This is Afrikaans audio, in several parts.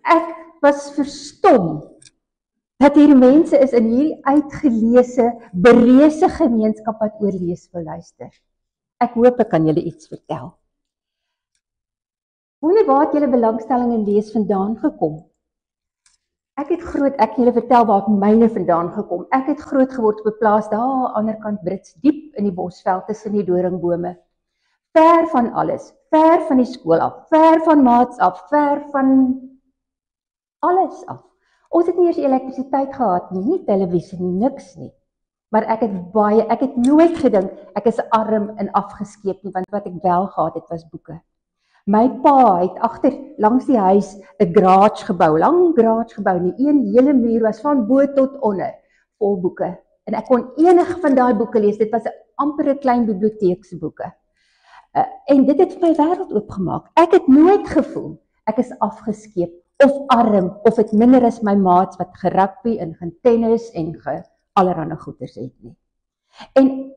ek was verstom dat hier mense is in hierdie uitgeleese, bereese gemeenskap wat oor lees wil luister. Ek hoop ek kan julle iets vertel. Wonder waar het julle belangstelling in lees vandaan gekom? Ek kan julle vertel waar myne vandaan gekom. Ek het groot geword op 'n plaas daar aan die ander kant Brits, diep in die bosveld tussen die doringbome. Ver van alles, ver van die skool af, ver van maats af, ver van alles af. Ons het nie eers elektrisiteit gehad nie, nie televisie nie, niks nie. Maar ek het nooit gedink ek is arm en afgeskeep nie, want wat ek wel gehad het was boeke. My pa het agter langs die huis 'n garage gebou, lang garage gebou, en die een hele muur was van bo tot onder vol boeke. En ek kon enige van daai boeke lees. Dit was amper 'n klein biblioteek se boeke. En dit het vir my wêreld oopgemaak. Ek het nooit gevoel ek is afgeskeep of arm of het minder as my maats wat gerugby en getennis en allerhande goeders het nie. En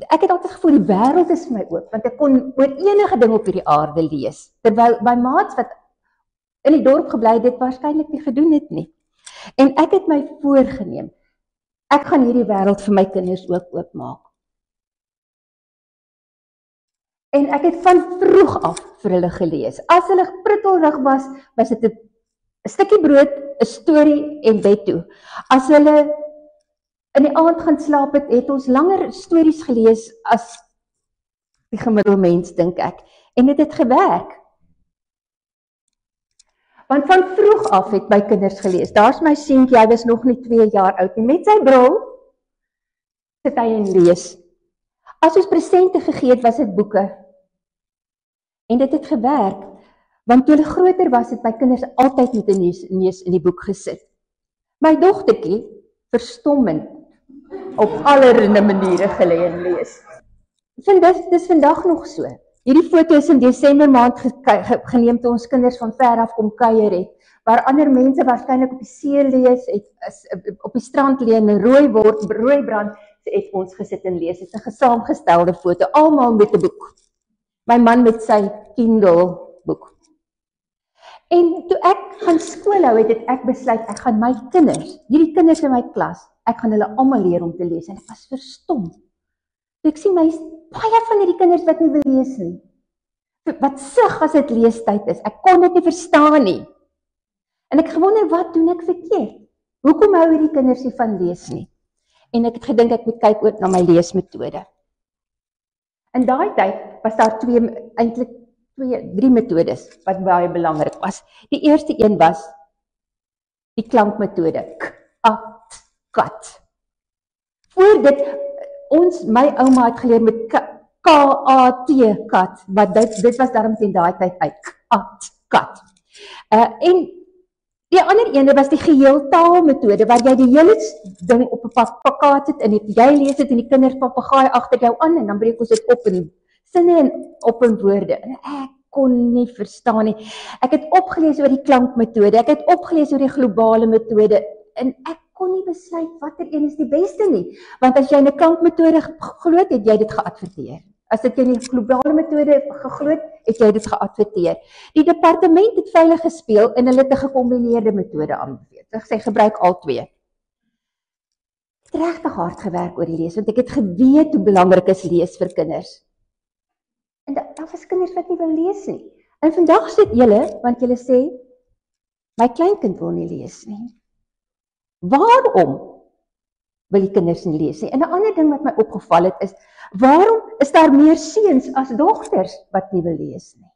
ek het altyd gevoel die wêreld is vir my oop, want ek kon oor enige ding op hierdie aarde lees. Terwyl my maats wat in die dorp gebly het, dit waarskynlik nie gedoen het nie. En ek het my voorgenem, ek gaan hierdie wêreld vir my kinders ook oopmaak. En ek het van vroeg af vir hulle gelees. As hulle pruttelrig was dit 'n stukkie brood, 'n storie en bed toe. As hulle in die aand gaan slaap het ons langer stories gelees as die gemiddelde mens, dink ek. En dit het gewerk. Want van vroeg af het my kinders gelees. Daar's my seentjie, hy was nog nie 2 jaar oud nie. Met sy bril sit hy en lees. As ons presente gegee het, was dit boeke. En dit het gewerk. Want toe hulle groter was, het my kinders altyd met 'n neus in die boek gesit. My dogtertjie, verstommend, op allerlei maniere gelê en lees. Dis vandag nog so. Hierdie foto is in Desember maand geneem toe ons kinders van ver af kom kuier het, waar ander mense waarskynlik op die see lees, op die strand lê en rooi brand, het ons gesit en lees. Dit is 'n gesaamgestelde foto, almal met 'n boek. My man met sy Kindle boek. En toe ek gaan skool hou het ek besluit, ek gaan my kinders, hierdie kinders in my klas, ek gaan hulle almal leer om te lees, en ek was verstom. Ek sien baie van hierdie kinders wat nie wil lees nie. Wat sug as dit leestyd is. Ek kon dit nie verstaan nie. En ek gewonder, wat doen ek verkeerd? Hoekom hou hierdie kinders nie van lees nie? En ek het gedink ek moet kyk ook na my leesmetode. In daai tyd was daar eintlik 3 metodes wat baie belangrik was. Die eerste een was die klankmetode. Kat. Voor dit, my ouma het geleer met K-A-T, kat, wat dit was daarom teen daai tyd uit, kat. En die ander ene was die geheeltaalmetode, waar jy die hele ding op 'n plakkaat sit, en jy lees dit en die kinders papegaai agter jou aan, en dan breek ons dit op in sinne en op in woorde. En ek kon nie verstaan nie. Ek het opgelees oor die klankmetode, ek het opgelees oor die globale metode, en ek kon nie besluit watter een is die beste nie. Want as jy in 'n klankmetode geglo het jy dit geadverteer. As dit in die globale metode geglo het jy dit geadverteer. Die departement het veilig gespeel en hulle het 'n gekombineerde metode aanbeveel. Hulle sê gebruik al twee. Ek het regtig hard gewerk oor die lees, want ek het geweet hoe belangrik is lees vir kinders. En daar was kinders wat nie wil lees nie. En vandag sit julle, want julle sê, my kleinkind wil nie lees nie. Waarom wil die kinders nie lees nie? En 'n ander ding wat my opgeval het is, waarom is daar meer seuns as dogters wat nie wil lees nie?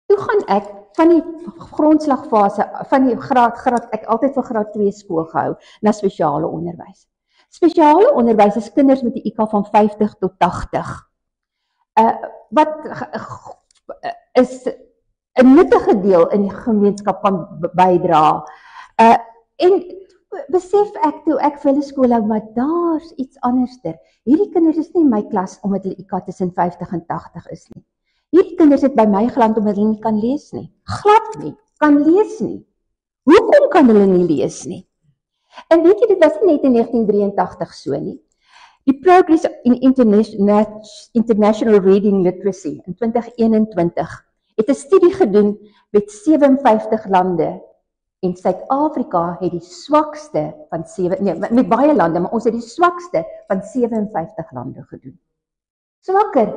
Toe gaan ek van die grondslagfase, van die graad, ek altyd vir graad 2 skool gehou, na spesiale onderwys. Spesiale onderwys is kinders met 'n IQ van 50 tot 80. Wat is 'n nuttige deel in die gemeenskap kan bydra. En besef ek toe ek vir hulle skool hou, maar daar's iets anderster. Hierdie kinders is nie in my klas omdat hulle IQ tussen 50 en 80 is nie. Hierdie kinders het by my geland omdat hulle nie kan lees nie. Glad nie, kan lees nie. Hoekom kan hulle nie lees nie? En weet jy, dit was nie net in 1983 so nie. Die Progress in International Reading Literacy in 2021 het 'n studie gedoen met 57 lande En Suid-Afrika het die swakste van 7, nee, met baie lande, maar ons het die swakste van 57 lande gedoen. Swakker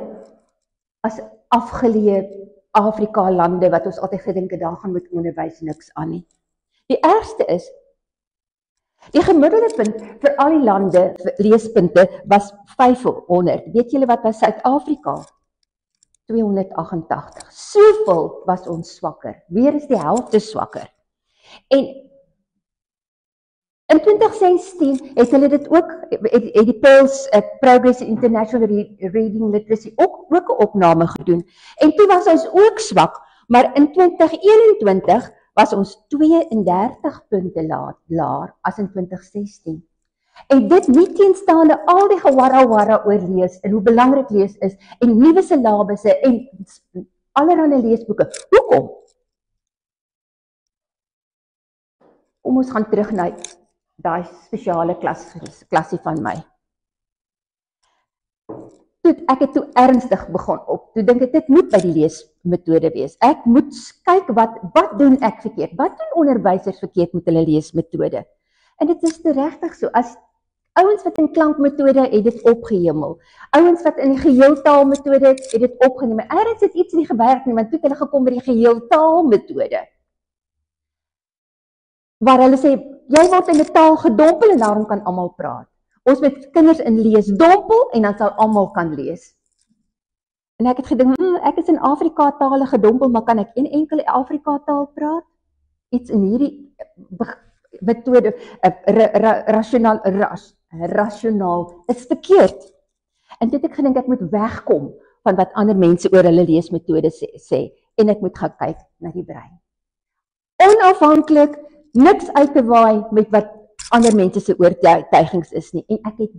as afgeleë Afrika lande wat ons altyd gedink het, daar gaan met onderwys niks aan nie. Die ergste is, die gemiddelde punt vir al die lande, leespunte, was 500. Weet julle wat was Suid-Afrika? 288. Soveel was ons swakker. Weer is die helfte swakker. En in 2016 het hulle dit ook, het die PIRLS, Progress in International Reading Literacy, ook 'n opname gedoen. En toe was ons ook swak, maar in 2021 was ons 32 punte laer as in 2016. En dit nie teenstaande al die gewarra-warra oor lees en hoe belangrik lees is en nuwe syllabusse en allerlei leesboeke. Hoekom? Kom ons gaan terug na daai spesiale klasie van my. Ek het toe ernstig begin op. Toe dink ek dit moet by die leesmetode wees. Ek moet kyk wat doen ek verkeerd? Wat doen onderwysers verkeerd met hulle leesmetode? En dit is regtig so. As ouens wat in klankmetode het dit opgehemel. Ouens wat in die geheeltaalmetode het dit opgeneem. Eerds het iets nie gewerk nie, want toe het hulle gekom by die geheeltaalmetode. Waar hulle sê, jy word in 'n taal gedompel en daarom kan almal praat. Ons met kinders in lees dompel en dan sal almal kan lees. En ek het gedink, ek is in Afrika tale gedompel, maar kan ek een enkele Afrika taal praat? Iets in hierdie metode, rasionaal is verkeerd. En dit ek gedink ek moet wegkom van wat ander mense oor hulle leesmetode sê en ek moet gaan kyk na die brein. Onafhanklik, niks uit te waai met wat ander mense se oortuigings is nie. En ek het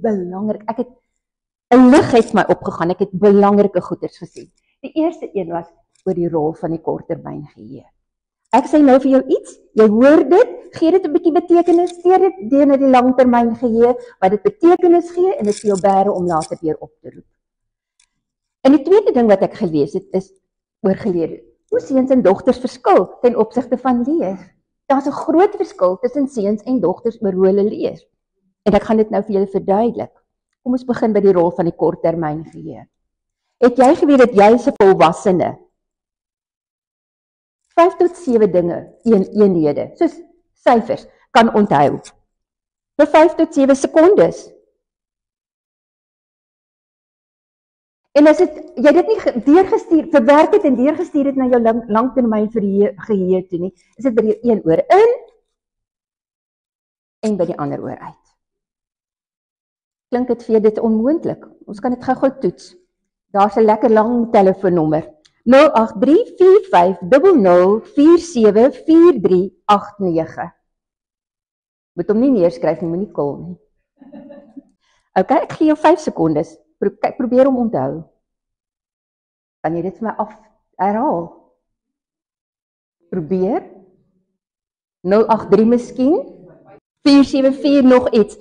'n lig het my opgegaan. Ek het belangrike goeders gesien. Die eerste een was oor die rol van die korttermyn geheue. Ek sê nou vir jou iets, jy hoor dit, gee dit 'n bietjie betekenis, steer dit deur na die langtermyn geheue, wat dit betekenis gee en dit vir jou bære om later weer op te roep. En die tweede ding wat ek gelees het is oor geleer hoe seuns en dogters verskil ten opsigte van lees. Daar's 'n groot verskil tussen seuns en dogters oor hoe hulle lees. En ek gaan dit nou vir julle verduidelik. Kom ons begin by die rol van die korttermyn geheue. Het jy geweet dat jy as 'n volwassene 5 tot 7 eenhede, soos syfers, kan onthou vir 5 tot 7 sekondes? En as jy dit nie deurgestuur, verwerk het en deurgestuur het na jou langtermyn geheue toe nie, is dit by die een oor in en by die ander oor uit. Klink dit vir dit onmoontlik? Ons kan dit gou toets. Daar's 'n lekker lang telefoonnommer. 0834500474389. Moet hom nie neerskryf nie, moenie kol nie. OK, ek gee jou 5 sekondes. Probeer om onthou. Kan jy dit vir my herhaal? Probeer. 083 miskien. 474 nog iets.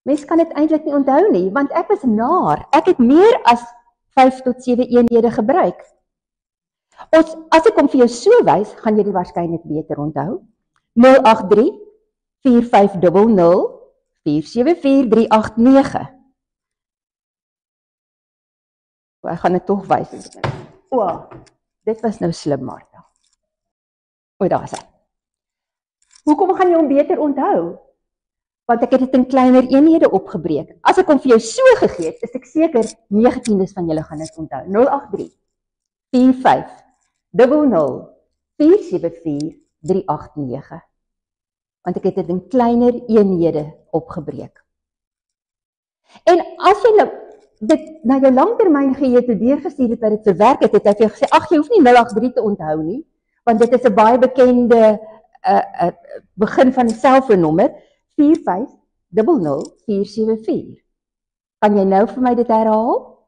Mens kan dit eintlik nie onthou nie, want ek was naar. Ek het meer as 5 tot 7 eenhede gebruik. As ek hom vir jou so wys, gaan jy dit waarskynlik beter onthou. 083 4500 474389. Ek gaan dit tog wys. Dit was nou slim, Martha. Daar is hy. Hoekom gaan jy hom beter onthou? Want ek het dit in kleiner eenhede opgebreek. As ek hom vir jou so gegee het, is ek seker 9/10 van julle gaan dit onthou. 083 4500 474389. Want ek het dit in kleiner eenhede opgebreek. En as jy nou dit na jou langtermyn geheue toe deurgestuur het wat dit verwerk het, het hy vir jou gesê, ag, jy hoef nie 083 te onthou nie, want dit is 'n baie bekende begin van 'n selfoonnommer, 4500474. Kan jy nou vir my dit herhaal?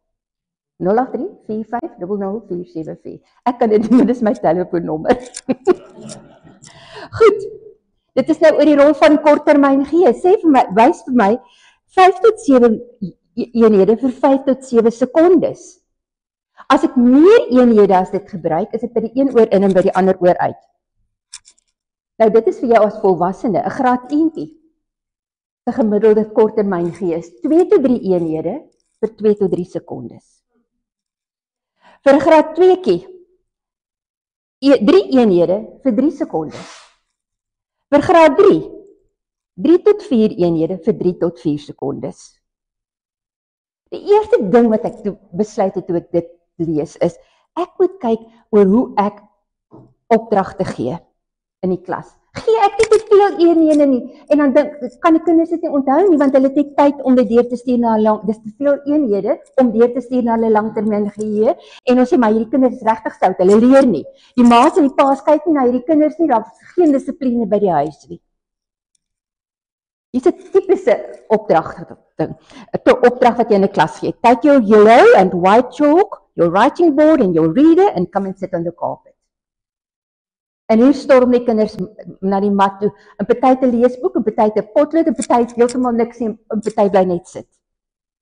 083 4500 Ek kan dit nie, dit is my telefoonnommer. Goed, dit is nou oor die rol van korttermyn geheue. Sê vir my, wys vir my 5 tot 7 eenhede vir 5 tot 7 sekondes. As ek meer eenhede as dit gebruik, is dit by die een oor in en by die ander oor uit. Nou dit is vir jou as volwassene, 'n graad 1tjie. 'n gemiddelde korttermyn gees, 2 tot 3 eenhede vir 2 tot 3 sekondes. Vir 'n graad 2tjie, 3 eenhede vir 3 sekondes. Vir graad 3, 3 tot 4 eenhede vir 3 tot 4 sekondes. Die eerste ding wat ek besluit het toe ek dit lees is, ek moet kyk oor hoe ek opdragte gee in die klas. Gee ek nie te veel eenhede nie, en dan kan die kinders dit nie onthou nie, want hulle het nie tyd om dit deur te stuur na dis te veel eenhede om deur te stuur na hulle langtermyn geheue, en ons sê maar hierdie kinders is regtig stout, hulle leer nie. Die ma's en die pa's kyk nie na hierdie kinders nie, daar is geen dissipline by die huis nie. Hier's 'n tipiese opdrag wat jy in 'n klas gee. Take your yellow and white chalk, your writing board and your reader and come and sit on the carpet. En hier storm die kinders na die mat toe, en party te leesboek, en party te potlood, en party heeltemal niks nie, en party bly net sit.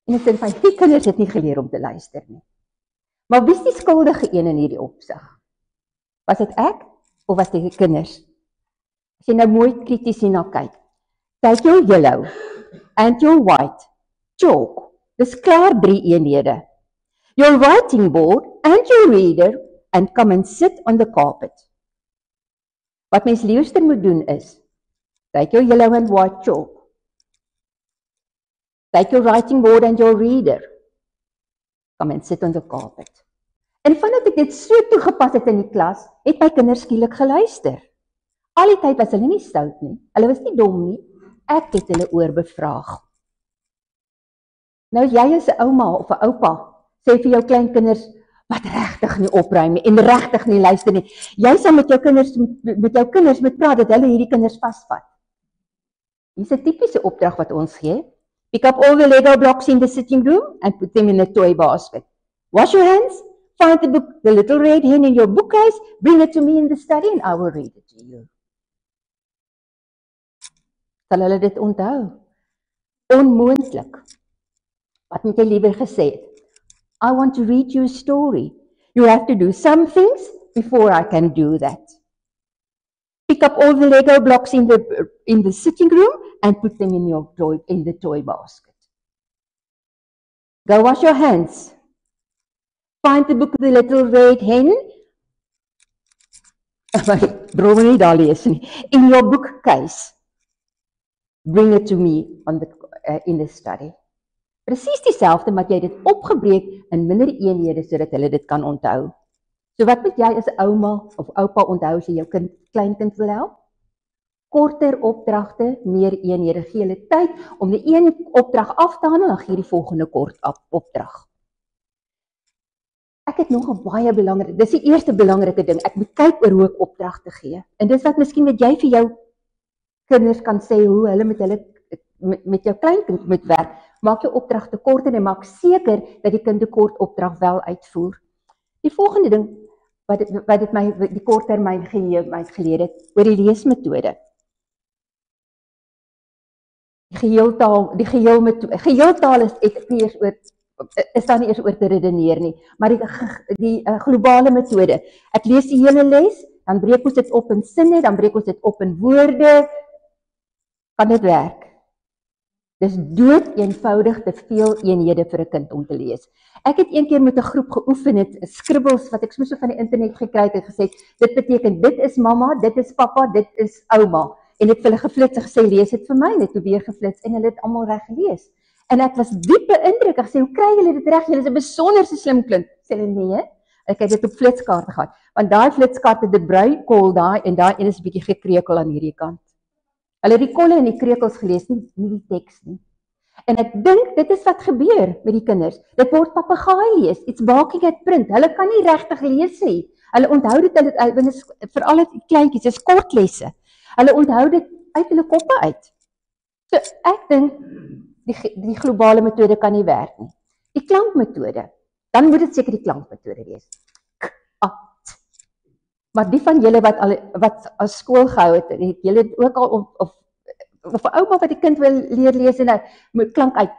En ek sê van die kinders het nie geleer om te luister nie. Maar wie is die skuldige een in hierdie opsig? Was dit ek of was dit die kinders? As jy nou mooi krities hierna kyk. Take your yellow and your white chalk. Dis klaar 3 eenhede. Your writing board and your reader and come and sit on the carpet. Wat mens liewer moet doen is, take your yellow and white chalk. Take your writing board and your reader. Come and sit on the carpet. En vandat ek dit so toegepas het in die klas, het my kinders skielik geluister. Al die tyd was hulle nie stout nie, hulle was nie dom nie, ek het hulle oorbevraag. Nou jy as 'n ouma of 'n oupa, sê vir jou kleinkinders, wat regtig nie opruim nie, en regtig nie luister nie. Jy sal met jou kinders moet praat, dat hulle hierdie kinders vasvat. Hier's 'n tipiese opdrag wat ons gee. Pick up all the Lego blocks in the sitting room and put them in a toy basket. Wash your hands, find the book, the little red hen in your bookcase, bring it to me in the study and I will read it to you. Sal hulle dit onthou? Onmoontlik. Wat moet jy liewer gesê het? I want to read you a story. You have to do some things before I can do that. Pick up all the Lego blocks in the sitting room and put them in the toy basket. Go wash your hands. Find the book, The Little Red Hen. Nie daar lees nie. In your bookcase. Bring it to me in the study. Presies dieselfde, maar jy dit opgebreek in minder eenhede sodat hulle dit kan onthou. So wat moet jy as ouma of oupa onthou as jy jou kleinkind wil help? Korter opdragte, meer eenhede, gee hulle tyd om die een opdrag af te handel, dan gee die volgende kort opdrag. Ek het nog 'n baie belangrike, dis die eerste belangrike ding, ek moet kyk oor hoe ek opdragte gee. En dis wat miskien wat jy vir jou kinders kan sê, hoe hulle met jou kleinkind moet werk. Maak jou opdragte korter en maak seker dat die kind 'n kort opdrag wel uitvoer. Die volgende ding wat dit my die korttermyn geheue my geleer het, oor die leesmetode. Die geheeltaal is daar nie eers oor te redeneer nie, maar die globale metode. Ek lees die hele les, dan breek ons dit op in sinne, dan breek ons dit op in woorde. Kan dit werk? Dis dood eenvoudig te veel eenhede vir 'n kind om te lees. Ek het een keer met 'n groep geoefen, het skribbels wat ek soms van die internet gekry het en gesê, dit beteken, dit is mamma, dit is pappa, dit is ouma. En ek het vir hulle geflits en gesê, lees dit vir my, en het toe weer geflits, en hulle het almal reg gelees. En ek was diep beïndruk, ek sê, hoe kry julle dit reg? Julle is 'n besonderse slim kind. Sê hulle, nee, ek het dit op flitskaarte gehad, want daai flitskaarte het 'n bruikol daai, en daai een is 'n bietjie gekrekel aan hierdie kant. Hulle het die kolle en die krekels gelees, nie die teks nie. En ek dink, dit is wat gebeur met die kinders. Dit word papegaai lees, it's barking at print. Hulle kan nie regtig lees nie. Hulle onthou dit, veral die kleintjies, dis kortlesse. Hulle onthou dit uit hulle koppe uit. So ek dink, die globale metode kan nie werk nie. Die klankmetode, dan moet dit seker die klankmetode wees. Maar die van julle wat as skool gehou het julle ook al of 'n ouma wat die kind wil leer lees en hy moet klank uit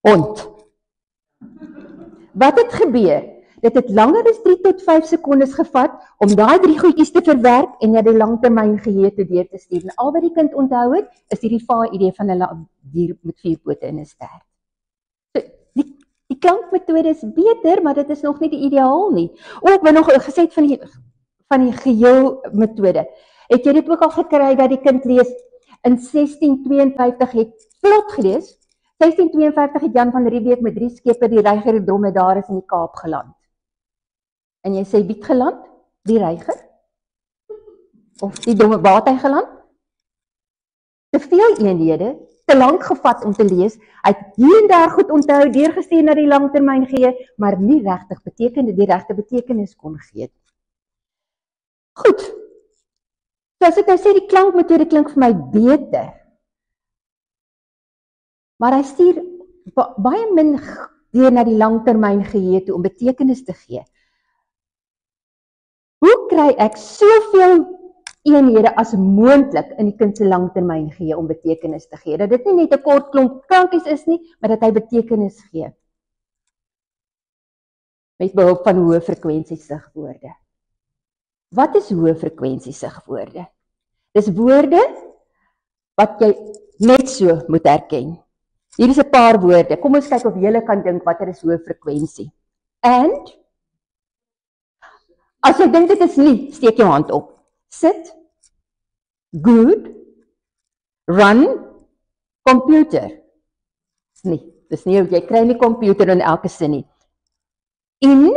hond. Wat het gebeur? Dit het langer as 3 tot 5 sekondes gevat om daai 3 goedjies te verwerk en na die langtermyn geheue toe deur te stuur. En al wat die kind onthou het, is hierdie idee van 'n dier met 4 pote en 'n stert. So, die klankmetode is beter, maar dit is nog nie die ideaal nie. Ek wou nog gesê van die geheelmetode. Het jy dit ook al gekry dat die kind lees in 1652 het vlot gelees? 1652 het Jan van Riebeeck met 3 skepe die Reiger die Dromedaris in die Kaap geland. En jy sê wie het geland? Die Reiger? Of die waar het hy geland? Te veel eenhede, te lank gevat om te lees. Hy het hier en daar goed onthou, deurgestuur na die langtermyn geheue, maar nie regtig die regte betekenis kon gee. Goed. So as ek nou sê die klankmetode klink vir my beter. Maar hy stuur baie min deur na die langtermyn geheue toe om betekenis te gee. Hoe kry ek soveel eenhede as moontlik in die kind se langtermyn geheue om betekenis te gee? Dat dit nie net 'n kort klomp klankies is nie, maar dat hy betekenis gee. Met behulp van hoë frekwensie sigwoorde. Wat is hoë frekwensie sigwoorde? Dis woorde wat jy net so moet herken. Hier is 'n paar woorde. Kom ons kyk of julle kan dink watter is hoë frekwensie. And as jy dink dit is nie, steek jou hand op. Sit, good, run, computer. Dis nie, jy kry nie computer in elke sin nie. In,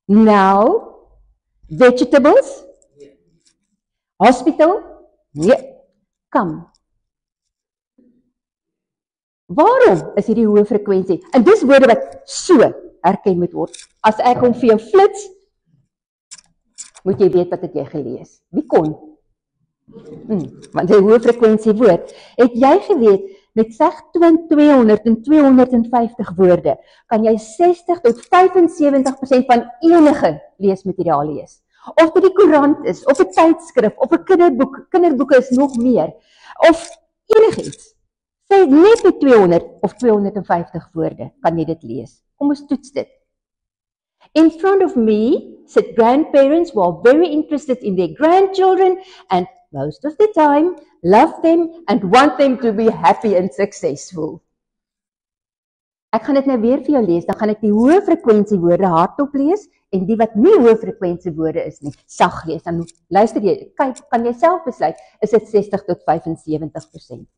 now, vegetables, hospital, nee, come. Waarom is hierdie hoë frekwensie? En dis woorde wat so erken moet word. As ek hom vir jou flits, moet jy weet wat het jy gelees. Wie kon? Want die hoë frekwensie woord. Het jy geweet, met seg 200 en 250 woorde, kan jy 60 tot 75% van enige leesmateriaal lees. Of dit die koerant is, of 'n tydskrif, of 'n kinderboeke is nog meer, of enigiets. Sê net met 200 of 250 woorde kan jy dit lees. Kom ons toets dit. In front of me sit grandparents who are very interested in their grandchildren and most of the time love them and want them to be happy and successful. Ek gaan dit nou weer vir jou lees, dan gaan ek die hoë frekwensie woorde hardop lees en die wat nie hoë frekwensie woorde is nie, sag lees. Dan luister jy, kyk, kan jy self besluit, is dit 60 tot 75%.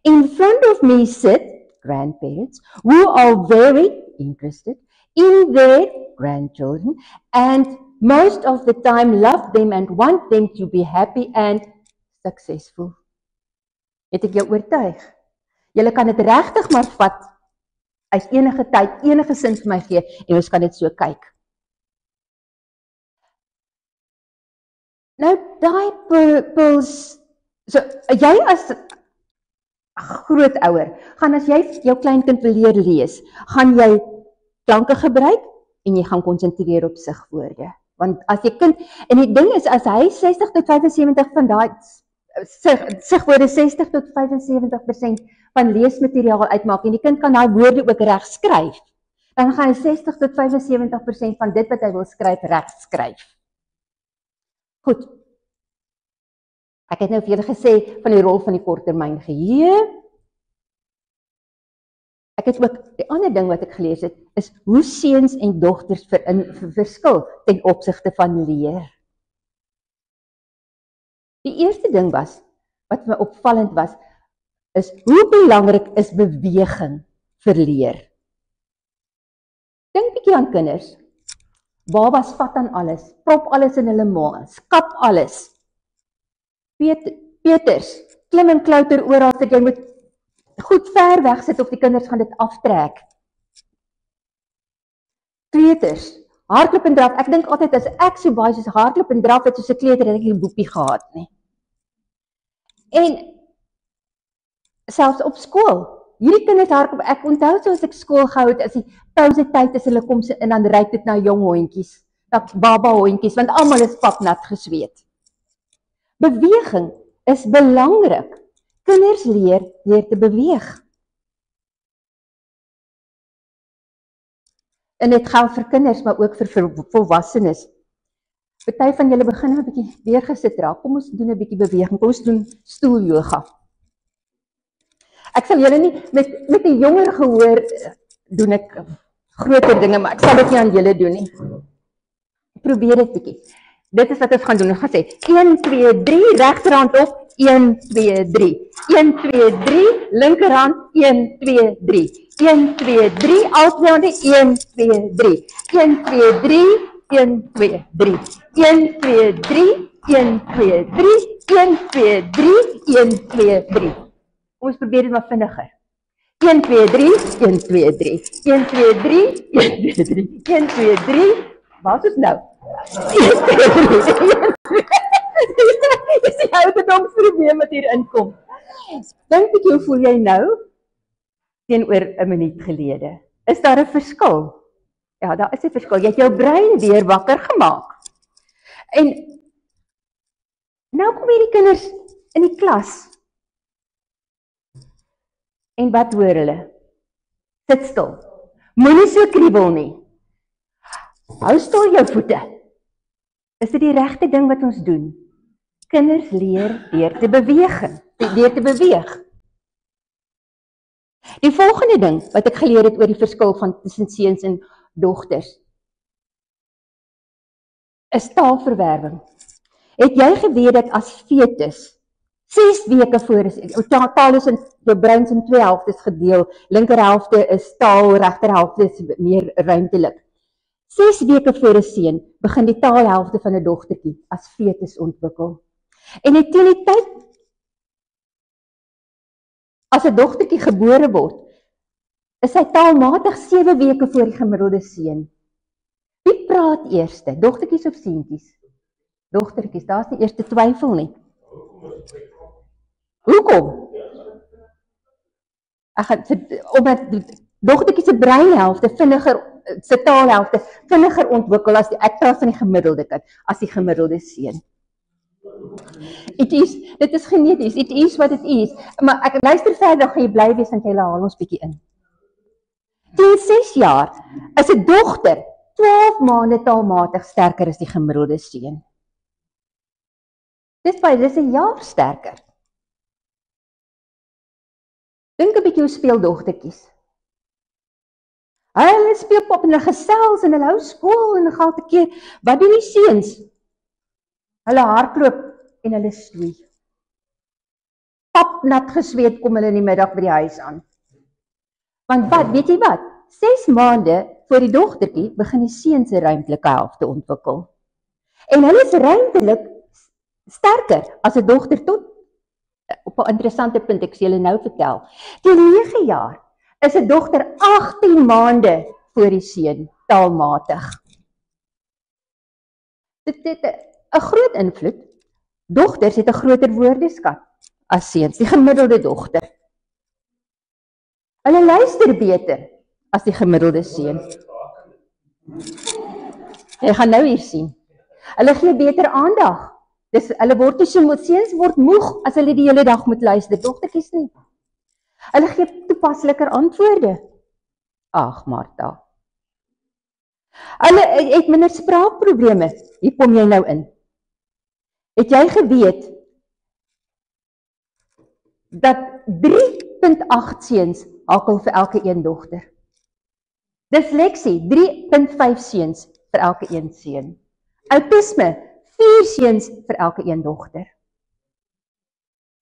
In front of me sit grandparents who are very interested in their grandchildren and most of the time love them and want them to be happy and successful. Het ek jou oortuig? Julle kan dit regtig maar vat uit enige tyd, enige sin vir my gee en ons kan dit so kyk. Nou daai puls, so jy as grootouer, gaan as jy jou kleinkind wil leer lees, gaan jy klanke gebruik en jy gaan konsentreer op sigwoorde. Want as jy kind, en die ding is, as hy 60 tot 75 van daai sigwoorde 60 tot 75% van leesmateriaal uitmaak en die kind kan daai woorde ook reg skryf, dan gaan hy 60 tot 75% van dit wat hy wil skryf reg skryf. Goed. Ek het nou vir julle gesê van die rol van die korttermyn geheue. Ek het ook, die ander ding wat ek gelees het, is hoe seuns en dogters verskil ten opsigte van leer. Die eerste ding was, wat my opvallend was, is hoe belangrik is beweging vir leer. Dink bietjie aan kinders. Babas vat aan alles, prop alles in hulle maag, skap alles. Peters, klim en klouter oral, dat jy moet goed ver weg sit of die kinders gaan dit aftrek. Kleuters, hardloop en draf. Ek dink altyd as ek so baie soos hardloop en draf het soos 'n kleuter, het ek nie 'n boepie gehad nie. En selfs op skool, hierdie kinders hardloop, ek onthou soos ek skool gehou het, as die pouse tyd is, hulle kom en dan ry dit na jong hondjies, na baba hondjies, want almal is papnat gesweet. Beweging is belangrik. Kinders leer deur te beweeg. En dit geld vir kinders, maar ook vir volwassenes. Party van julle begin nou 'n bietjie weer gesit raak. Kom ons doen 'n bietjie beweging. Kom ons doen stoel yoga. Ek sal julle nie met die jonger gehoor doen ek groter dinge, maar ek sal dit nie aan julle doen nie. Probeer dit bietjie. Dit is wat ons gaan doen. Ons gaan sê 1 2 3 regterhand op 1 2 3. 1 2 3 linkerhand 1 2 3. 1 2 3 albei hande 1 2 3. 1 2 3 1 2 3. 1 2 3 1 2 3 1 2 3 1 2 3. Ons probeer dit maar vinniger. 1 2 3 1 2 3. 1 2 3 1 2 3. 1 2 3. Wat is nou? 1 2 3. Dis die ouderdomsprobleem wat hier inkom. Dink ek, hoe voel jy nou teenoor 'n minuut gelede? Is daar 'n verskil? Ja, daar is 'n verskil. Jy het jou brein weer wakker gemaak. En nou kom hierdie kinders in die klas. En wat hoor hulle? Sit stil. Moenie so kriebel nie. Hou stil jou voete. Is dit die regte ding wat ons doen? Kinders leer deur te beweeg. Die volgende ding wat ek geleer het oor die verskil tussen seuns en dogters is taalverwerwing. Het jy geweet dat as fetus 6 weke voor taal is in jou brein in 2 helftes gedeel, linker helfte is taal, regter helfte is meer ruimtelik. 6 weke voor 'n seun begin die taalhelfte van 'n dogtertjie as fetus ontwikkel. En teen die tyd as 'n dogtertjie gebore word, is sy taalmatig 7 weke voor die gemiddelde seun. Wie praat eerste, dogtertjies of seentjies? Dogtertjies, daar's nie eerste twyfel nie. Hoekom? Omdat dogtertjies se breinhelfte se taalhelfte vinniger ontwikkel as ek praat van die gemiddelde kind, as die gemiddelde seun. Dit is geneties, it is what it is. Maar ek luister verder, gaan jy bly wees en jy haal ons bietjie in. Teen 6 jaar is 'n dogter 12 maande taalmatig sterker as die gemiddelde seun. Dis 'n jaar sterker. Dink 'n bietjie hoe speel dogtertjies. Hulle speel pop en hulle gesels en hulle hou skool en hulle gaan te keer. Wat doen die seuns? Hulle hardloop en hulle stoei. Pap nat gesweet kom hulle in die middag by die huis aan. Want wat, weet jy wat? 6 maande voor die dogtertjie begin die seun se ruimtelike helfte ontwikkel. En hulle is ruimtelik sterker as 'n dogter tot op 'n interessante punt, ek sal julle nou vertel. Teen 9 jaar is 'n dogter 18 maande voor die seun taalmatig. Dit het 'n groot invloed. Dogters het 'n groter woordeskat as seuns, die gemiddelde dogter. Hulle luister beter as die gemiddelde seun. Jy gaan nou hier sien. Hulle gee beter aandag. Hulle word nie so moeg, seuns word moeg as hulle die hele dag moet luister, dogtertjies nie. Hulle gee toepasliker antwoorde. Ag, Martha. Hulle het minder spraakprobleme. Hier kom jy nou in. Het jy geweet dat 3.8 seuns hakkel vir elke een dogter? Dysleksie, 3.5 seuns vir elke een seun. Autisme, 4 seuns vir elke een dogter.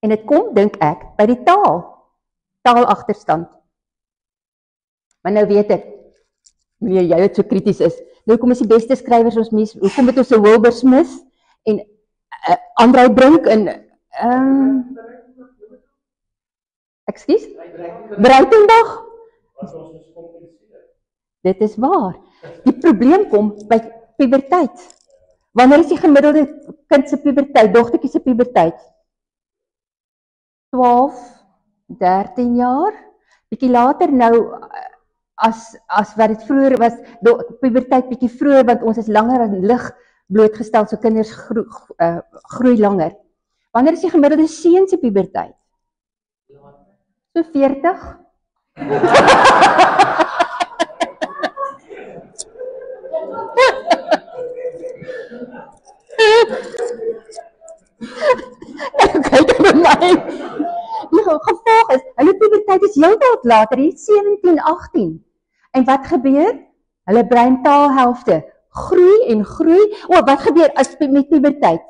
En dit kom, dink ek, by die taalagterstand. Maar nou weet ek, meneer, jy wat so krities is, nou kom ons die beste skrywers ons mens, hoekom het ons 'n Wilbur Smith en Andrei Brink en ekskuus? Breitenberg? Dit is waar. Die probleem kom by puberteit. Wanneer is die gemiddelde kind se puberteit, dogtertjie se puberteit? 12, 13 jaar. Bietjie later nou, as wat dit vroeër was, puberteit bietjie vroeër, want ons is langer aan lig blootgestel, so kinders groei langer. Wanneer is die gemiddelde seun se puberteit? So 40. Kyk vir my. Die gevolg is, hulle puberteit is heelwat later, hier 17, 18. En wat gebeur? Hulle breintaalhelfte groei en groei. Wat gebeur as met puberteit?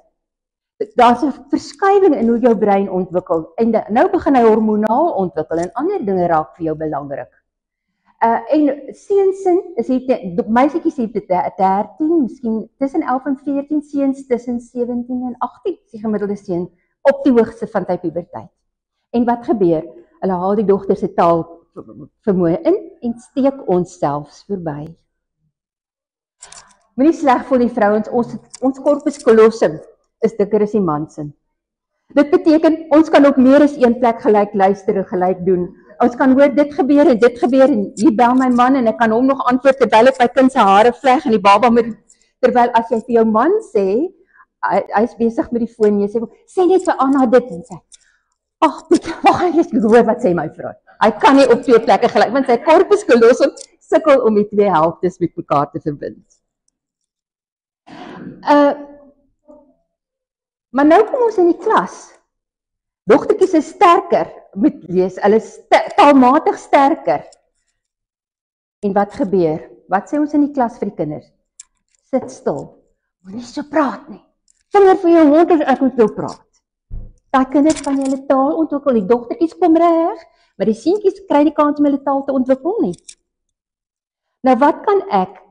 Daar's 'n verskywing in hoe jou brein ontwikkel. En nou begin hy hormonaal ontwikkel en ander dinge raak vir jou belangrik. En seunsin is hier, meisietjies het 13, miskien tussen 11 en 14, seuns tussen 17 en 18, is die gemiddelde seun op die hoogste van sy puberteit. En wat gebeur? Hulle haal die dogter se taalvermoë in en steek ons selfs verby. Moenie sleg voel die vrouens, ons corpus callosum is dikker as die mansin. Dit beteken, ons kan op meer as een plek gelyk luister en gelyk doen. Ons kan hoor, dit gebeur en hier bel my man en ek kan hom nog antwoord terwyl ek my kind se hare vleg en die baba met, terwyl as jy vir jou man sê, hy is besig met die foon, jy sê net vir Anna dit en sê, ag, wag, ek hoor wat sê my vrou. Hy kan nie op twee plekke gelyk, want sy corpus callosum sukkel om die twee helftes met mekaar te verbind. Maar nou kom ons in die klas. Dogtertjies is sterker met lees, hulle is taalmatig sterker. En wat gebeur? Wat sê ons in die klas vir die kinders? Sit stil, moenie so praat nie. Vinger vir jou mond as ek moet jou praat. Daai kinders van hulle taal ontwikkel, die dogtertjies kom reg, maar die seentjies kry nie kans om hulle taal te ontwikkel nie. Nou wat kan ek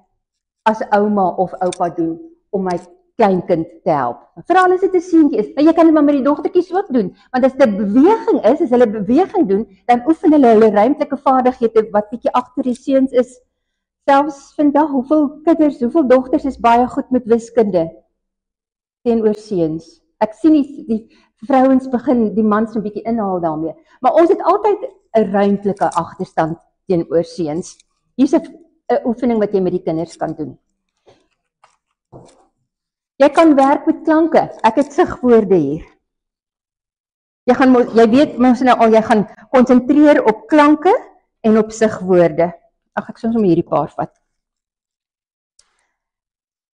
as ouma of oupa doen om my kleinkind te help? Veral as dit 'n seentjie is, maar jy kan dit maar met die dogtertjies ook doen, want as dit 'n beweging is, as hulle beweging doen, dan oefen hulle ruimtelike vaardighede wat bietjie agter die seuns is. Selfs vandag, hoeveel dogters is baie goed met wiskunde teenoor seuns. Ek sien die vrouens begin die mans 'n bietjie inhaal daarmee, maar ons het altyd 'n ruimtelike agterstand teenoor seuns. Hier's 'n oefening wat jy met die kinders kan doen. Jy kan werk met klanke. Ek het sigwoorde hier. Jy weet mos nou al, jy gaan konsentreer op klanke en op sigwoorde. Ag, ek sal sommer hierdie paar vat.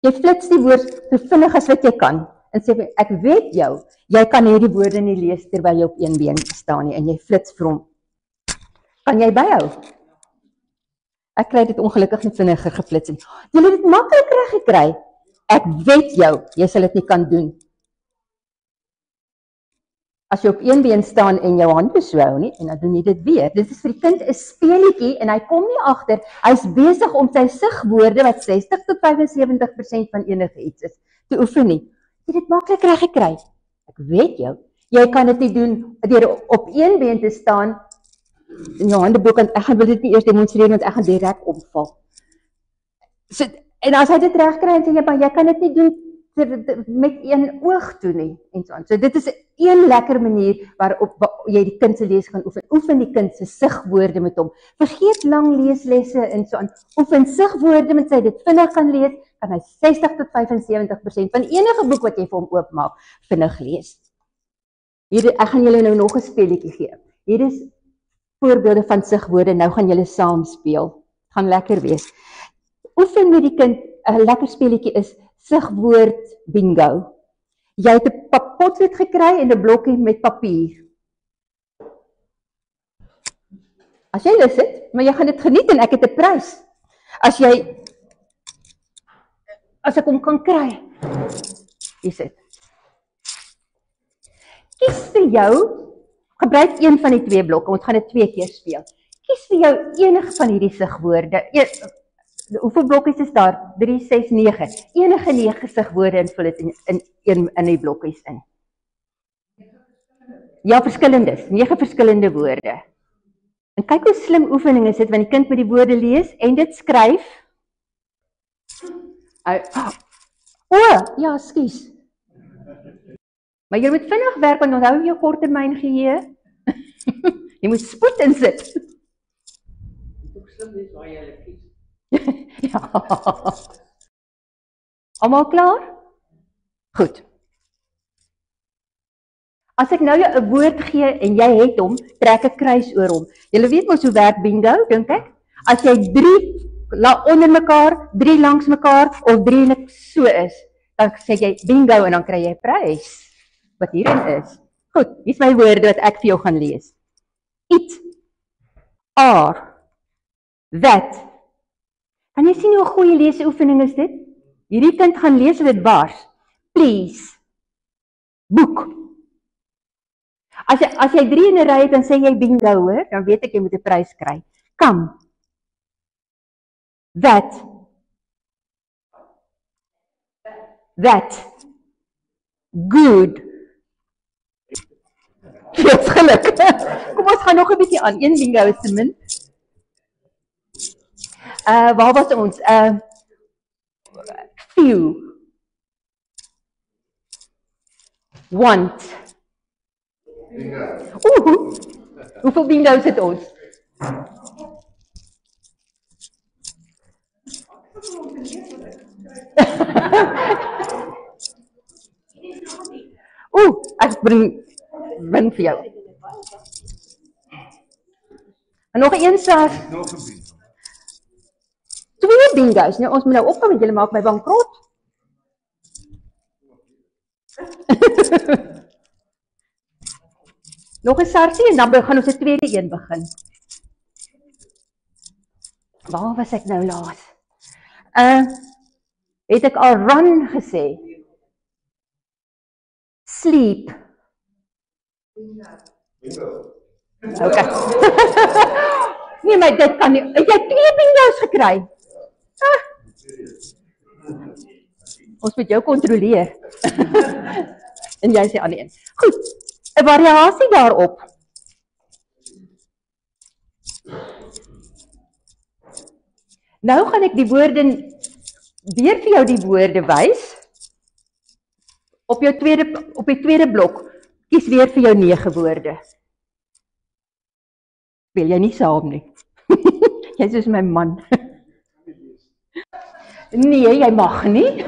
Jy flits die woord so vinnig as wat jy kan en sê ek weet jou, jy kan hierdie woorde nie lees terwyl jy op een been staan nie en jy flits vir hom. Kan jy byhou? Ek kry dit ongelukkig nie vinniger geflits nie. Jy het dit maklik reg gekry. Ek weet jou, jy sal dit nie kan doen. As jy op een been staan en jou hande so hou nie, en dan doen jy dit weer. Dit is vir die kind 'n speletjie en hy kom nie agter, hy's besig om sy sigwoorde wat 60 tot 75% van enige iets is, te oefen nie. Jy het dit maklik reg gekry. Ek weet jou, jy kan dit nie doen deur op een been te staan en jou hande bokant. Ek wil dit nie eers demonstreer want ek gaan direk omval. So, en as hy dit reg kry en sê jy, maar jy kan dit nie doen met een oog toe nie en so aan. So dit is een lekker manier waarop jy die kind se lees gaan oefen. Oefen die kind se sigwoorde met hom. Vergeet lang leeslesse en so aan. Oefen sigwoorde met sy dit vinnig kan lees, kan hy 60 tot 75% van enige boek wat jy vir hom oopmaak vinnig lees. Ek gaan julle nou nog 'n speletjie gee. Hier is voorbeelde van sigwoorde. Nou gaan julle saam speel. Gaan lekker wees. Oefen met die kind. 'n Lekker speletjie is sigwoord bingo. Jy het 'n potlood gekry en 'n blokkie met papier. As jy lus het, maar jy gaan dit geniet en ek het 'n prys. As ek hom kan kry. Hier sit. Kies vir jou, gebruik een van die twee blokke, ons gaan dit 2 keer speel. Kies vir jou enige van hierdie sigwoorde. Hoeveel blokkies is daar? 3, 6, 9. Enige 9 sigwoorde en vul dit in die blokkies in. Ja, verskillendes. 9 verskillende woorde. En kyk hoe slim oefening is dit, want die kind moet die woorde lees en dit skryf. Ja, skus. Maar jy moet vinnig werk, want onthou jou korttermyn geheue. Jy moet spoed insit. Dit is slim dis waar jy hulle kies. Ja. Almal klaar? Goed. As ek nou jou 'n woord gee en jy het hom, trek 'n kruis oor hom. Julle weet mos hoe werk bingo, dink ek? As jy 3 onder mekaar, 3 langs mekaar of 3 en ek so is, dan sê jy bingo en dan kry jy 'n prys wat hierin is. Goed, hier is my woorde wat ek vir jou gaan lees. It, are, that. Kan jy sien hoe 'n goeie leesoefening is dit? Hierdie kind gaan lees of dit bars. Please. Boek. As jy 3 in 'n ry het, dan sê jy bingo, hoor, dan weet ek jy moet 'n prys kry. Come. That. Good. Dis geluk. Kom ons gaan nog 'n bietjie aan. 1 bingo is te min. Waar was ons? Few. Want. Bingo. Hoeveel bingo's het ons? Ek bring vir jou. En nog een saak. 2 bingo's. Nou, ons moet nou opkom, want julle maak my bankrot. Nog 'n sarsie en dan gaan ons 'n tweede een begin. Waar was ek nou laas? Het ek al run gesê? Sleep. Okay. Nee, maar dit kan nie. Het jy 2 bingo's gekry? Ons moet jou kontroleer. En jy sê aan die een. Goed, 'n variasie daarop. Nou gaan ek die woorde, weer vir jou die woorde wys. Op die tweede blok, kies weer vir jou 9 woorde. Wil jy nie saam nie? Jy is soos my man. Nee, jy mag nie.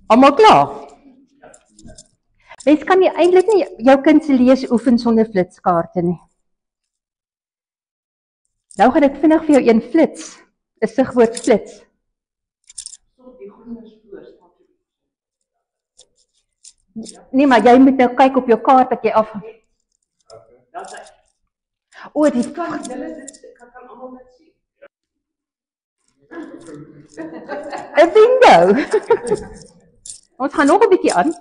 Almal klaar? Mens kan nie eintlik nie jou kind se lees oefen sonder flitskaarte nie. Nou gaan ek vinnig vir jou een flits. 'n Sigwoord flits. Nee, maar jy moet nou kyk op jou kaart dat jy af. O, die kaart, ek kan almal net sien. 'n Bingo. Ons gaan nog 'n bietjie aan.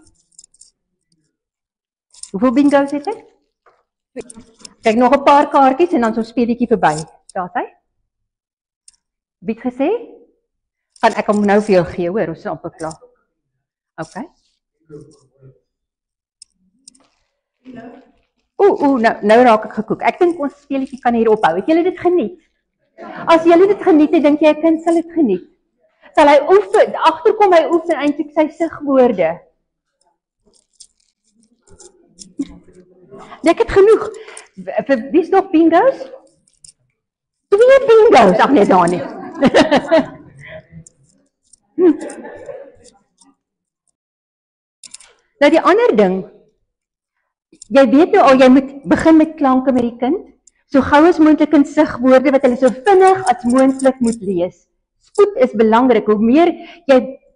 Hoeveel bingo's het ek? Kyk, nog 'n paar kaartjies en dan so 'n speletjie verby. Daar's hy. Wie het gesê? Kan ek hom nou vir jou gee, hoor, ons is amper klaar. Okay. Nou raak ek gekoek. Ek dink ons speletjie kan hier ophou. Het julle dit geniet? As julle dit geniet het, dink jy 'n kind sal dit geniet? Sal hy oefen, agterkom hy oefen eintlik sy sigwoorde. Ek het genoeg. Wie is nog bingo's? 2 bingo's, ag nee, daar nie. Nou die ander ding, jy weet nou al, jy moet begin met klanke met die kind, so gou as moontlik in sigwoorde wat hulle so vinnig as moontlik moet lees. Spoed is belangrik, hoe meer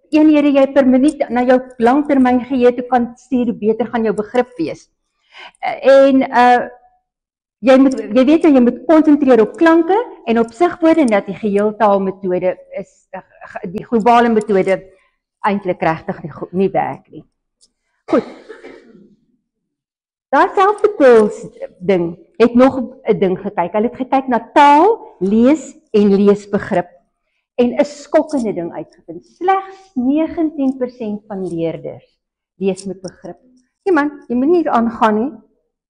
eenhede jy per minuut na jou langtermyn geheue toe kan stuur, hoe beter gaan jou begrip wees. En jy weet jy moet konsentreer op klanke en op sigwoorde, en dat die geheeltaalmetode is, die globale metode eintlik regtig nie werk nie. Goed. Daar selfs ding het nog 'n ding gekyk. Hulle het gekyk na taal, lees en leesbegrip en 'n skokkende ding uitgevind. Slegs 19% van leerders lees met begrip. Nee man, jy moet nie hier aangaan nie.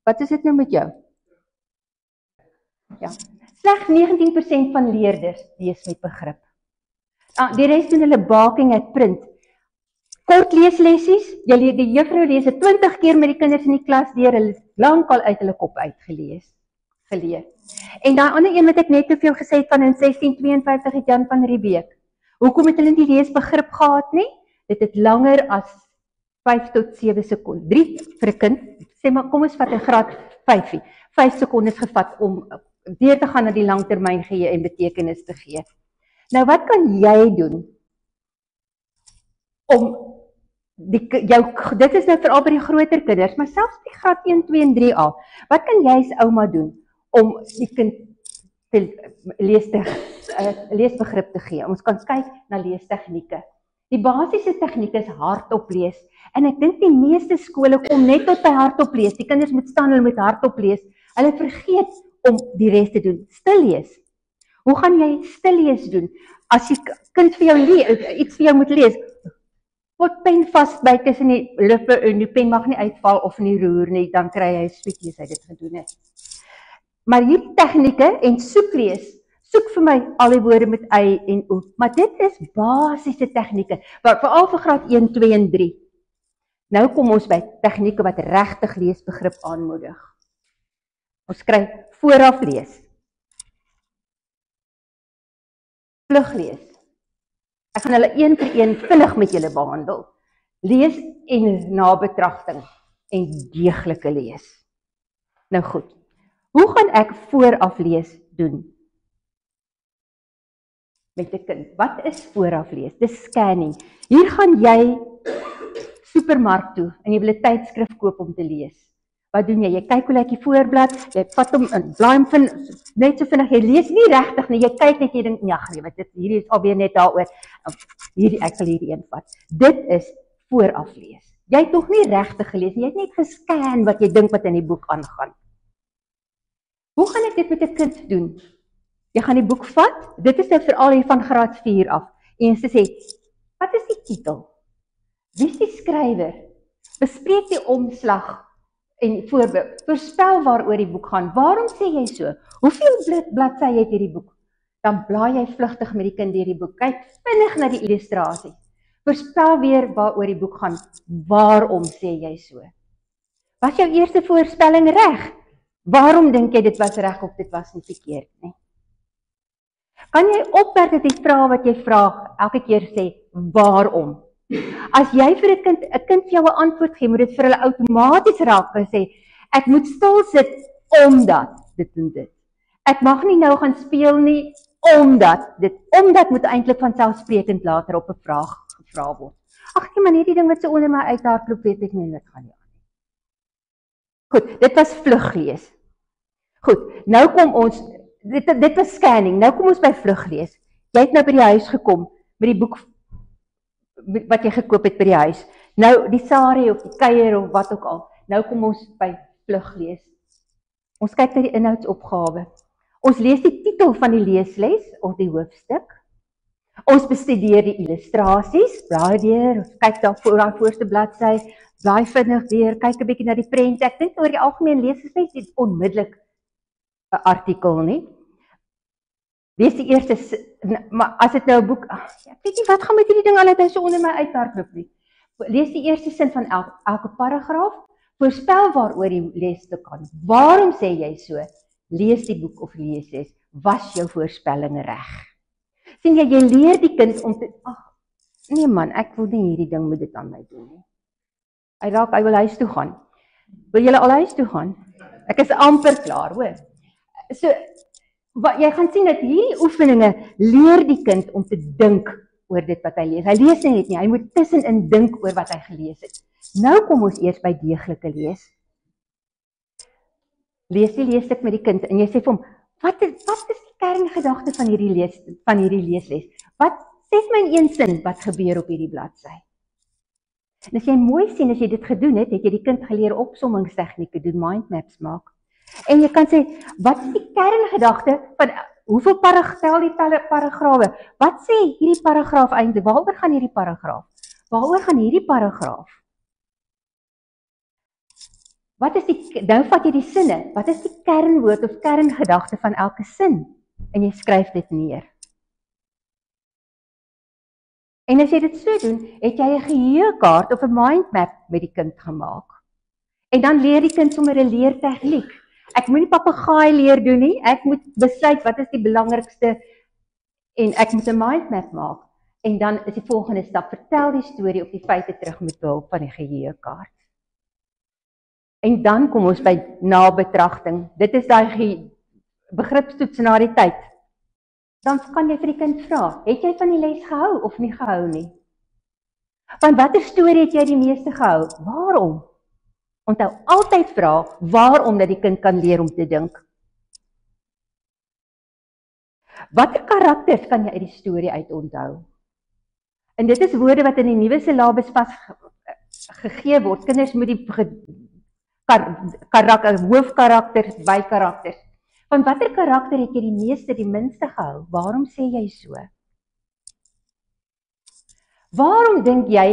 Wat is dit nou met jou? Ja, slegs 19% van leerders lees met begrip. Die res doen hulle baking at print. Kort leeslessies, die juffrou lees 20 keer met die kinders in die klas deur, hulle is lankal uit hulle kop uitgeleer. En daai ander een wat ek net vir jou gesê het van in 1652 het Jan van Riebeeck. Hoekom het hulle nie leesbegrip gehad nie? Dit het langer as 5 tot 7 sekondes. 3 vir 'n kind. Sê maar kom ons vat 'n graad 5. 5 sekondes gevat om deur te gaan na die langtermyn geheue en betekenis te gee. Nou wat kan jy doen om dit is nou veral by die groter kinders, maar selfs die graad 1, 2 en 3A. Wat kan jy as ouma doen om die kind leesbegrip te gee? Ons kan kyk na leestegnieke. Die basiese tegniek is hardop lees. En ek dink die meeste skole kom net tot by hardop lees. Die kinders moet staan, hulle moet hardop lees. Hulle vergeet om die res te doen. Stil lees. Hoe gaan jy stil lees doen? As die kind vir jou iets vir jou moet lees, word pen vasbyt tussen die lippe en die pen mag nie uitval of nie roer nie, dan kry hy sweet as hy dit gedoen het. Maar hierdie tegnieke en soek vir my al die woorde met y en o, maar dit is basiese tegnieke, veral vir graad 1, 2 en 3. Nou kom ons by tegnieke wat regtig leesbegrip aanmoedig. Ons kry vooraf lees. Vluglees. Ek gaan hulle een vir een vinnig met julle behandel. Lees en nabetragting en deeglike lees. Nou goed, hoe gaan ek vooraf lees doen? Met 'n kind, wat is vooraf lees? Dis scanning. Hier gaan jy supermark toe en jy wil 'n tydskrif koop om te lees. Wat doen jy? Jy kyk hoe lyk die voorblad, jy vat hom in, blaai hom net so vinnig, jy lees nie regtig nie, jy kyk net, jy dink, nee, wat hierdie is alweer net daaroor, ek sal hierdie een vat. Dit is vooraf lees. Jy het nog nie regtig gelees nie, jy het net gescan wat jy dink wat in die boek aangaan. Hoe gaan ek dit met 'n kind doen? Jy gaan die boek vat, dit is nou veral hier van graad 4 af, en jy sê, wat is die titel? Wie is die skrywer? Bespreek die omslag, en voorbeeld, voorspel waaroor die boek gaan. Waarom sê jy so? Hoeveel bladsye het hierdie boek? Dan blaai jy vlugtig met die kind deur die boek. Kyk vinnig na die illustrasies. Voorspel weer waaroor die boek gaan. Waarom sê jy so? Was jou eerste voorspelling reg? Waarom dink jy dit was reg of dit was nie verkeerd nie? Kan jy opmerk dat die vrae wat jy vra elke keer sê waarom? As jy vir 'n kind vir jou 'n antwoord gee, moet dit vir hulle outomaties raak en sê, ek moet stil sit omdat dit en dit. Ek mag nie nou gaan speel nie omdat moet eintlik vanselfsprekend later op 'n vraag gevra word. Ag nee man, hierdie ding wat so onder my uithardloop, weet ek nie, dit gaan nie aan nie. Goed, dit was vluglees. Goed, nou kom ons, dit was scanning, nou kom ons by vluglees. Jy het nou by die huis gekom met die boek wat jy gekoop het by die huis. Nou die sari of die kuier of wat ook al. Nou kom ons by vluglees. Ons kyk na die inhoudsopgawe. Ons lees die titel van die leesles of die hoofstuk. Ons bestudeer die illustrasies, blaai deur, ons kyk daar voor daai voorste bladsy, blaai vinnig deur, kyk 'n bietjie na die prent. Ek dink oor die algemeen lees is net onmiddellik 'n artikel nie. Lees die eerste, maar as dit nou 'n boek, ek weet nie wat gaan met hierdie ding al, hy so onder my uithardloop nie. Lees die eerste sin van elke paragraaf, voorspel waaroor die leesstuk gaan. Waarom sê jy so? Lees die boek of lees, was jou voorspelling reg? Sien jy leer die kind om te, nee man, ek wil nie hierdie ding moet dit aan my doen nie. Hy wil huis toe gaan. Wil julle al huis toe gaan? Ek is amper klaar, hoor. So, jy gaan sien dat hierdie oefeninge leer die kind om te dink oor dit wat hy lees. Hy lees net nie, hy moet tussenin dink oor wat hy gelees het. Nou kom ons eers by deeglike lees. Lees die leesstuk met die kind en jy sê vir hom, wat is die kerngedagte van hierdie leesles? Sê my in een sin wat gebeur op hierdie bladsy? En as jy mooi sien, as jy dit gedoen het, het jy die kind geleer opsommingstegnieke doen, mindmaps maak. En jy kan sê, wat is die kerngedagte van hoeveel tel die paragrawe? Wat sê hierdie paragraaf eintlik? Waaroor gaan hierdie paragraaf? Waaroor gaan hierdie paragraaf? Nou vat jy die sinne. Wat is die kernwoord of kerngedagte van elke sin? En jy skryf dit neer. En as jy dit so doen, het jy 'n geheuekaart of 'n mindmap met die kind gemaak. En dan leer die kind sommer 'n leertegniek. Ek moet nie papegaai leer doen nie, ek moet besluit wat is die belangrikste en ek moet 'n mindmap maak. En dan is die volgende stap, vertel die storie op die feite terug met behulp van die geheuekaart. En dan kom ons by nabetragting. Dit is daai begripstoets na die tyd. Dan kan jy vir die kind vra, het jy van die les gehou of nie gehou nie? Van watter storie het jy die meeste gehou? Waarom? Onthou altyd vra, waarom, dat die kind kan leer om te dink. Watter karakters kan jy uit die storie uit onthou? En dit is woorde wat in die nuwe syllabus gegee word. Kinders moet die hoofkarakters, bykarakters. Van watter karakter het jy die meeste, die minste gehou? Waarom sê jy so? Waarom dink jy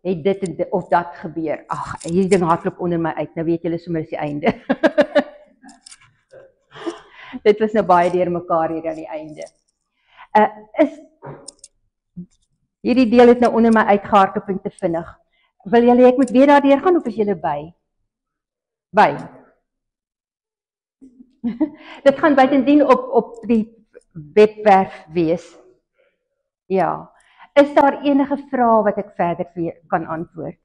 het dit of dat gebeur? Ag, hierdie ding hardloop onder my uit. Nou weet julle sommer is die einde. Dit was nou baie deur mekaar hier aan die einde. Hierdie deel het nou onder my uitgehardloop en te vinnig. Wil julle ek moet weer daardeur gaan of is julle by? By. Dit gaan buitendien op die webwerf wees. Ja. Is daar enige vrae wat ek verder kan antwoord?